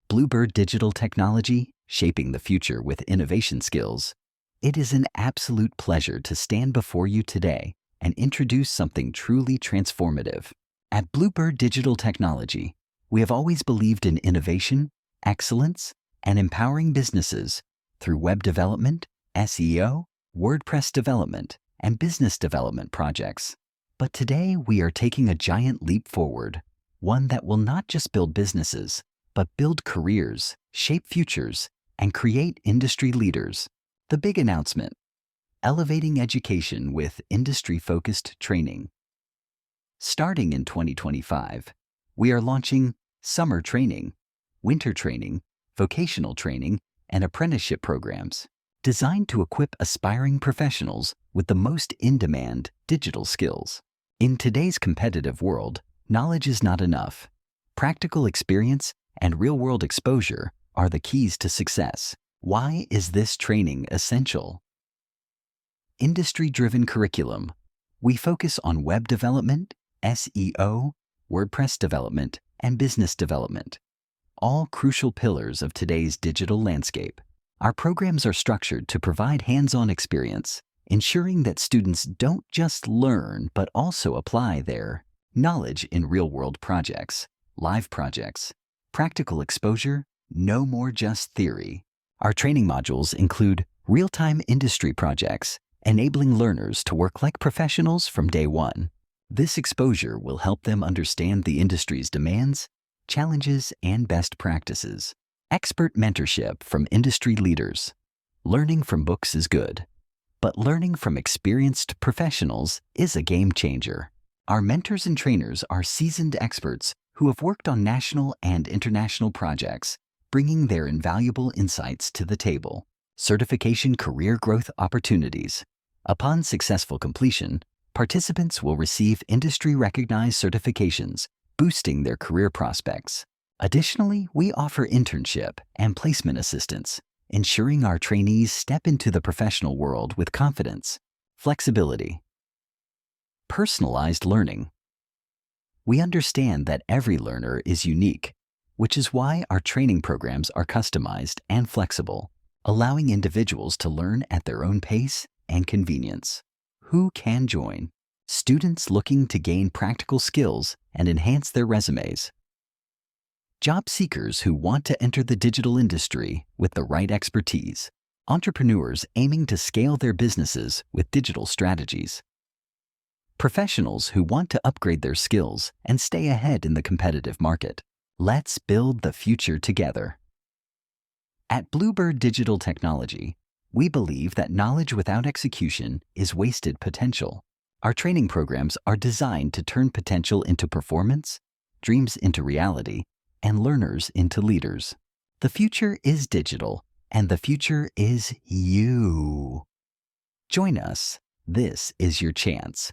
Bluebird Digital Technology, shaping the future with innovation skills. It is an absolute pleasure to stand before you today and introduce something truly transformative. At Bluebird Digital Technology, we have always believed in innovation, excellence, and empowering businesses through web development, SEO, WordPress development, and business development projects. But today we are taking a giant leap forward, one that will not just build businesses, but build careers, shape futures, and create industry leaders. The big announcement: elevating education with industry-focused training. Starting in 2025, we are launching summer training, winter training, vocational training, and apprenticeship programs designed to equip aspiring professionals with the most in-demand digital skills. In today's competitive world, knowledge is not enough. Practical experience and real-world exposure are the keys to success. Why is this training essential? Industry-driven curriculum. We focus on web development, SEO, WordPress development, and business development, all crucial pillars of today's digital landscape. Our programs are structured to provide hands-on experience, ensuring that students don't just learn but also apply their knowledge in real-world projects, live projects, practical exposure, no more just theory. Our training modules include real-time industry projects, enabling learners to work like professionals from day one. This exposure will help them understand the industry's demands, challenges, and best practices. Expert mentorship from industry leaders. Learning from books is good, but learning from experienced professionals is a game changer. Our mentors and trainers are seasoned experts who have worked on national and international projects, bringing their invaluable insights to the table. Certification career growth opportunities. Upon successful completion, participants will receive industry-recognized certifications, boosting their career prospects. Additionally, we offer internship and placement assistance, ensuring our trainees step into the professional world with confidence. Flexibility. Personalized learning. We understand that every learner is unique, which is why our training programs are customized and flexible, allowing individuals to learn at their own pace and convenience. Who can join? Students looking to gain practical skills and enhance their resumes. Job seekers who want to enter the digital industry with the right expertise. Entrepreneurs aiming to scale their businesses with digital strategies. Professionals who want to upgrade their skills and stay ahead in the competitive market. Let's build the future together. At Bluebird Digital Technology, we believe that knowledge without execution is wasted potential. Our training programs are designed to turn potential into performance, dreams into reality, and learners into leaders. The future is digital, and the future is you. Join us. This is your chance.